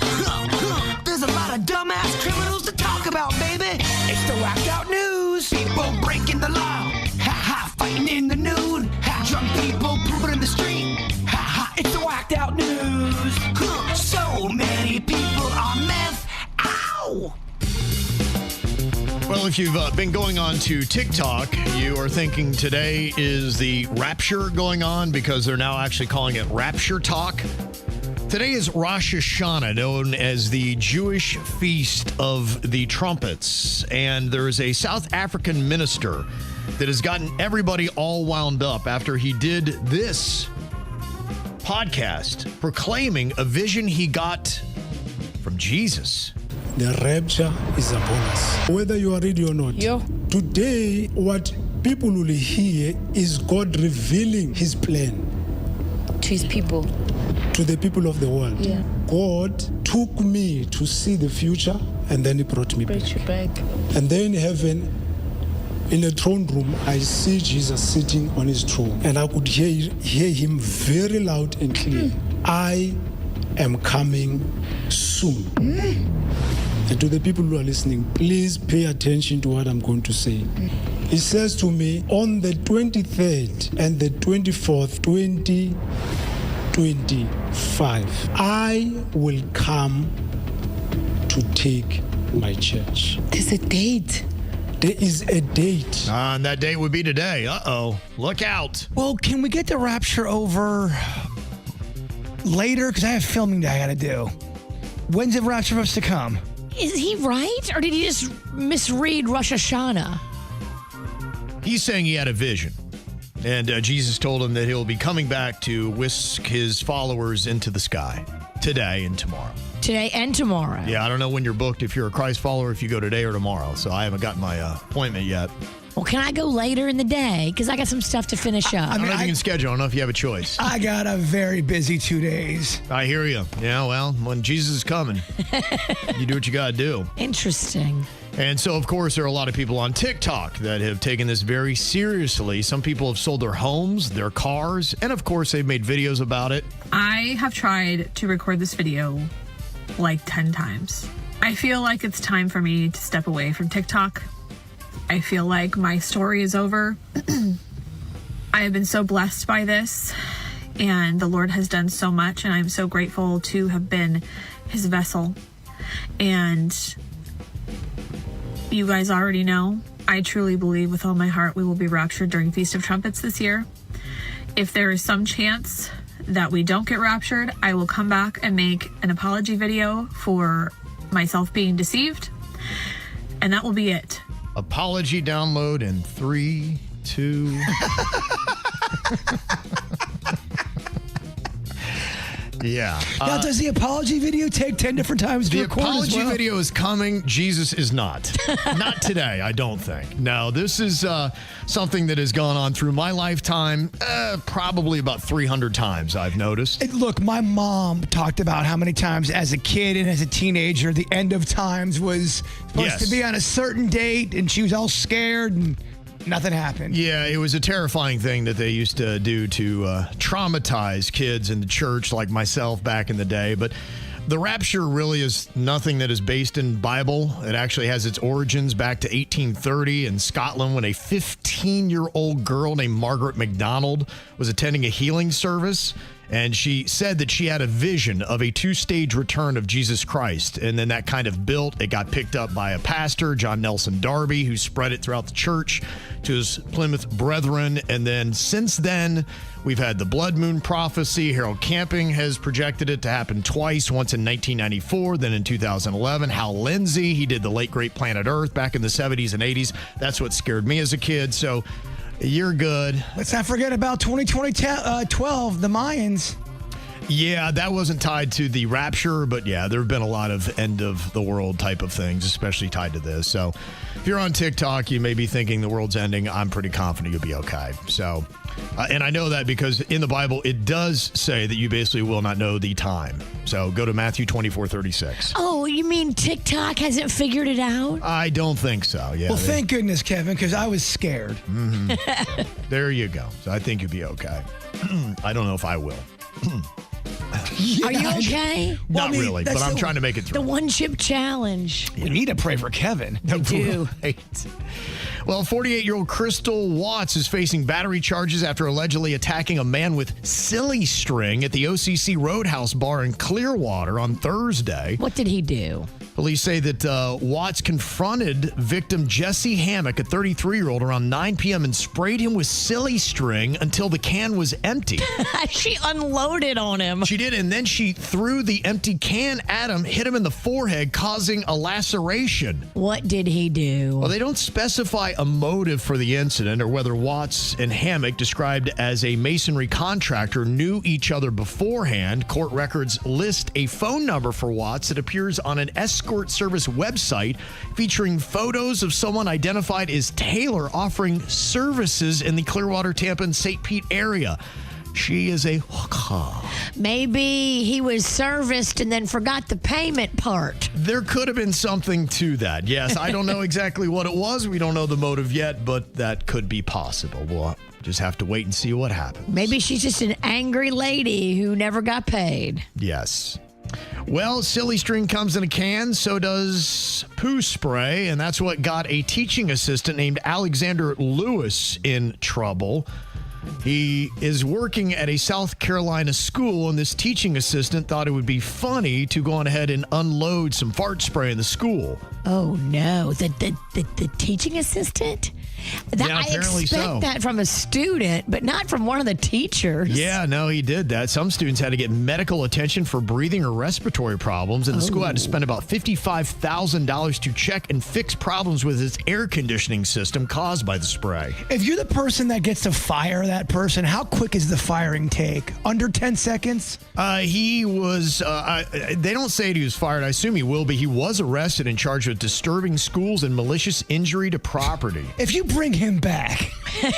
Yo, there's a lot of dumbass criminals to talk about, baby. It's the whacked out news. People breaking the law. Ha, fighting in the nude. Ha, drunk people pooping in the street. Ha, it's the whacked out news. So many people on meth. Ow! Well, if you've been going on to TikTok, you are thinking today is the rapture going on because they're now actually calling it Rapture Talk. Today is Rosh Hashanah, known as the Jewish Feast of the Trumpets. And there is a South African minister that has gotten everybody all wound up after he did this podcast proclaiming a vision he got from Jesus. The rapture is upon us. Whether you are ready or not. Today, what people will hear is God revealing his plan. To his people. To the people of the world. Yeah. God took me to see the future and then he brought me back. And then in heaven, in a throne room, I see Jesus sitting on his throne. And I could hear him very loud and clear. I am coming soon. And to the people who are listening, please pay attention to what I'm going to say. He says to me, on the 23rd and the 24th, 2025, I will come to take my church. There's a date. There is a date. And that date would be today. Uh-oh. Look out. Well, can we get the rapture over later? Because I have filming that I got to do. When's the rapture supposed to come? Is he right? Or did he just misread Rosh Hashanah? He's saying he had a vision. And Jesus told him that he'll be coming back to whisk his followers into the sky today and tomorrow. Today and tomorrow. Yeah, I don't know when you're booked if you're a Christ follower, if you go today or tomorrow. So I haven't gotten my appointment yet. Well, can I go later in the day? Because I got some stuff to finish up. I don't know if you can schedule. I don't know if you have a choice. I got a very busy 2 days. I hear you. Yeah, well, when Jesus is coming, you do what you got to do. Interesting. And so, of course, there are a lot of people on TikTok that have taken this very seriously. Some people have sold their homes, their cars, and, of course, they've made videos about it. I have tried to record this video like 10 times. I feel like it's time for me to step away from TikTok. I feel like my story is over. I have been so blessed by this, and the Lord has done so much, and I'm so grateful to have been his vessel. And you guys already know, I truly believe with all my heart we will be raptured during Feast of Trumpets this year. If there is some chance that we don't get raptured, I will come back and make an apology video for myself being deceived, and that will be it. Apology download in 3, 2. Yeah. Now, does the apology video take 10 different times to record as well? The apology video is coming. Jesus is not. Not today, I don't think. No, this is something that has gone on through my lifetime probably about 300 times, I've noticed. Look, my mom talked about how many times as a kid and as a teenager, the end of times was supposed to be on a certain date, and she was all scared and nothing happened. Yeah, it was a terrifying thing that they used to do to traumatize kids in the church like myself back in the day. But the rapture really is nothing that is based in Bible. It actually has its origins back to 1830 in Scotland when a 15-year-old girl named Margaret MacDonald was attending a healing service. And she said that she had a vision of a 2-stage return of Jesus Christ. And then that kind of built. It got picked up by a pastor, John Nelson Darby, who spread it throughout the church to his Plymouth brethren. And then since then, we've had the blood moon prophecy. Harold Camping has projected it to happen twice, once in 1994, then in 2011. Hal Lindsey, he did the late great Planet Earth back in the 70s and 80s. That's what scared me as a kid. So you're good. Let's not forget about 2012, the Mayans. Yeah, that wasn't tied to the rapture, but yeah, there have been a lot of end of the world type of things, especially tied to this. So if you're on TikTok, you may be thinking the world's ending. I'm pretty confident you'll be okay. So, and I know that because in the Bible, it does say that you basically will not know the time. So go to Matthew 24:36. Oh, you mean TikTok hasn't figured it out? I don't think so. Yeah. Well, thank goodness, Kevin, because I was scared. There you go. So I think you'll be okay. I don't know if I will. Are you okay? Not really, but I'm trying to make it The through. one chip challenge. We need to pray for Kevin. We do. Right. Well, 48-year-old Crystal Watts is facing battery charges after allegedly attacking a man with silly string at the OCC Roadhouse bar in Clearwater on Thursday. What did he do? Police say that Watts confronted victim Jesse Hammock, a 33-year-old, around 9 p.m. and sprayed him with silly string until the can was empty. She unloaded on him. She did, and then she threw the empty can at him, hit him in the forehead, causing a laceration. What did he do? Well, they don't specify a motive for the incident or whether Watts and Hammock, described as a masonry contractor, knew each other beforehand. Court records list a phone number for Watts that appears on an escort service website featuring photos of someone identified as Taylor offering services in the Clearwater, Tampa, and St. Pete area. She is a hooker. Maybe he was serviced and then forgot the payment part. There could have been something to that. Yes, I don't know exactly what it was. We don't know the motive yet, but that could be possible. We'll just have to wait and see what happens. Maybe she's just an angry lady who never got paid. Yes. Well, silly string comes in a can, so does poo spray, and that's what got a teaching assistant named Alexander Lewis in trouble. He is working at a South Carolina school, and this teaching assistant thought it would be funny to go on ahead and unload some fart spray in the school. Oh, no. The teaching assistant? Yeah, I apparently expect so. that from a student, but not from one of the teachers. Yeah, no, he did that. Some students had to get medical attention for breathing or respiratory problems, and the school had to spend about $55,000 to check and fix problems with its air conditioning system caused by the spray. If you're the person that gets to fire that person, how quick is the firing take? Under 10 seconds? He was, they don't say he was fired. I assume he will be. He was arrested and charged with disturbing schools and malicious injury to property. If you bring him back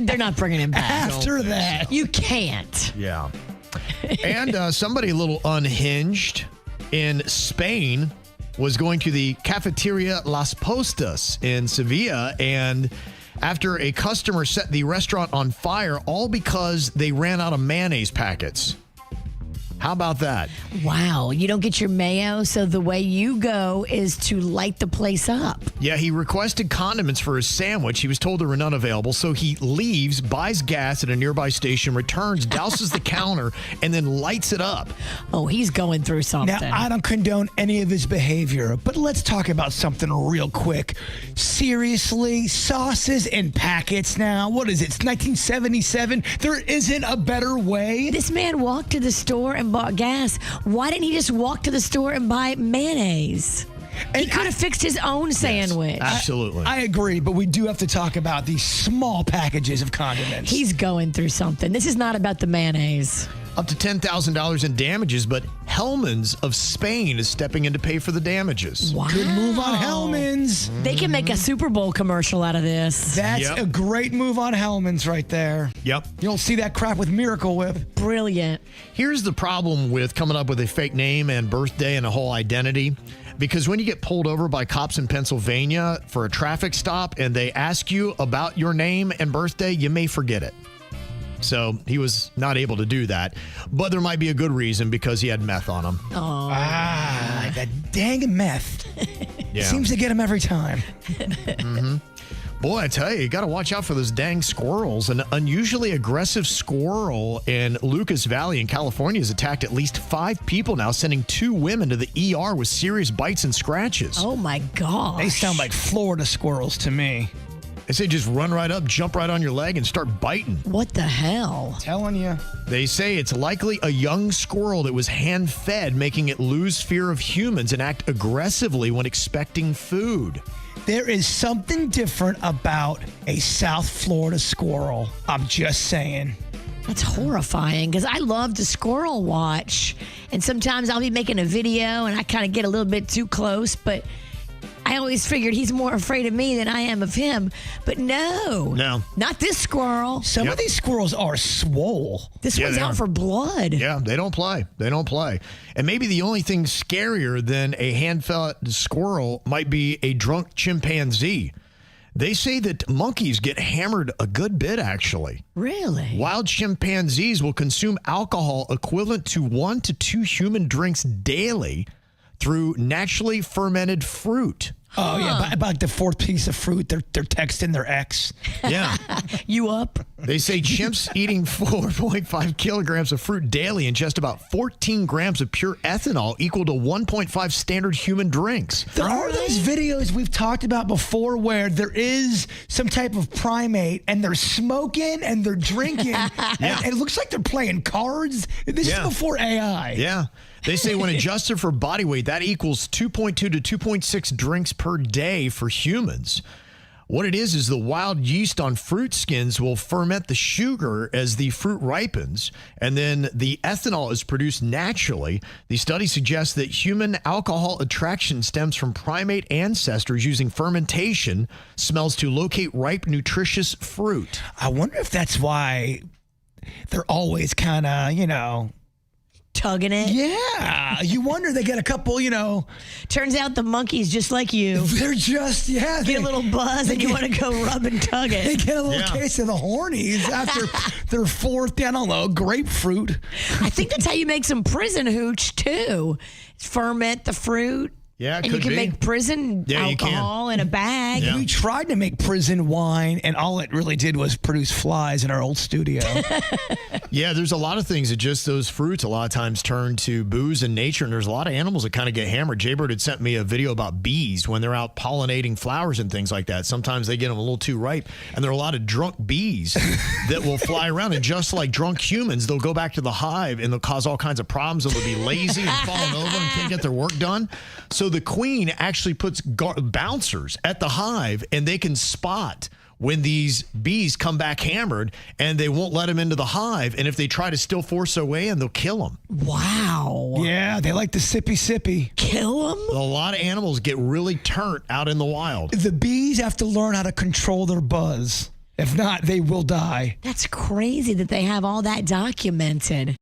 They're not bringing him back. after that, You can't. Yeah. And somebody a little unhinged in Spain was going to the Cafeteria Las Postas in Sevilla, and after a customer set the restaurant on fire, all because they ran out of mayonnaise packets. How about that? Wow. You don't get your mayo, so the way you go is to light the place up. Yeah, he requested condiments for his sandwich. He was told there were none available, so he leaves, buys gas at a nearby station, returns, douses the counter, and then lights it up. Oh, he's going through something. now I don't condone any of his behavior, but let's talk about something real quick. Seriously, sauces in packets now? What is it? It's 1977. There isn't a better way. This man walked to the store and bought gas. Why didn't he just walk to the store and buy mayonnaise? He And could have fixed his own sandwich. Absolutely. I agree, but we do have to talk about these small packages of condiments. He's going through something. This is not about the mayonnaise. Up to $10,000 in damages, but Hellman's of Spain is stepping in to pay for the damages. Wow. Good move on Hellman's. They can make a Super Bowl commercial out of this. That's Yep. a great move on Hellman's right there. Yep. You don't see that crap with Miracle Whip. Brilliant. Here's the problem with coming up with a fake name and birthday and a whole identity. Because when you get pulled over by cops in Pennsylvania for a traffic stop and they ask you about your name and birthday, you may forget it. So he was not able to do that. But there might be a good reason because he had meth on him. That dang meth. Yeah. Seems to get him every time. Boy, I tell you got to watch out for those dang squirrels. An unusually aggressive squirrel in Lucas Valley in California has attacked at least 5 people now, sending 2 women to the ER with serious bites and scratches. Oh my gosh. They sound like Florida squirrels to me. They say just run right up, jump right on your leg, and start biting. What the hell? Telling you. They say it's likely a young squirrel that was hand-fed, making it lose fear of humans and act aggressively when expecting food. There is something different about a South Florida squirrel. I'm just saying. That's horrifying because I love to squirrel watch. And sometimes I'll be making a video and I kind of get a little bit too close, but I always figured he's more afraid of me than I am of him. But no. Not this squirrel. Some Yep. of these squirrels are swole. This Yeah, one's they out are. for blood. Yeah, they don't play. They don't play. And maybe the only thing scarier than a hand-fed squirrel might be a drunk chimpanzee. They say that monkeys get hammered a good bit, actually. Really? Wild chimpanzees will consume alcohol equivalent to 1 to 2 human drinks daily through naturally fermented fruit. Oh, yeah. About the fourth piece of fruit, they're texting their ex. Yeah. You up? They say chimps eating 4.5 kilograms of fruit daily ingest about 14 grams of pure ethanol, equal to 1.5 standard human drinks. There are those videos we've talked about before where there is some type of primate and they're smoking and they're drinking. And it looks like they're playing cards. This is before AI. Yeah. They say when adjusted for body weight, that equals 2.2 to 2.6 drinks per day for humans. What it is the wild yeast on fruit skins will ferment the sugar as the fruit ripens, and then the ethanol is produced naturally. The study suggests that human alcohol attraction stems from primate ancestors using fermentation smells to locate ripe, nutritious fruit. I wonder if that's why they're always kind of, Tugging it. Yeah. You wonder they get a couple, Turns out the monkey's just like you. they're just, Get a little buzz and you want to go rub and tug They it. get a little case of the hornies after their fourth, grapefruit. I think that's how you make some prison hooch too. Ferment the fruit. Yeah, it and could you can be. make prison Yeah, you can. alcohol in a bag. Yeah. We tried to make prison wine, and all it really did was produce flies in our old studio. Yeah, there's a lot of things that just those fruits a lot of times turn to booze in nature, and there's a lot of animals that kind of get hammered. Jaybird had sent me a video about bees when they're out pollinating flowers and things like that. Sometimes they get them a little too ripe, and there are a lot of drunk bees that will fly around, and just like drunk humans, they'll go back to the hive, and they'll cause all kinds of problems, and they'll be lazy and falling over and can't get their work done. So the queen actually puts bouncers at the hive, and they can spot when these bees come back hammered, and they won't let them into the hive. And if they try to still force their way in, they'll kill them. Wow. Yeah, they like the sippy. Kill them? A lot of animals get really turnt out in the wild. The bees have to learn how to control their buzz. If not, they will die. That's crazy that they have all that documented.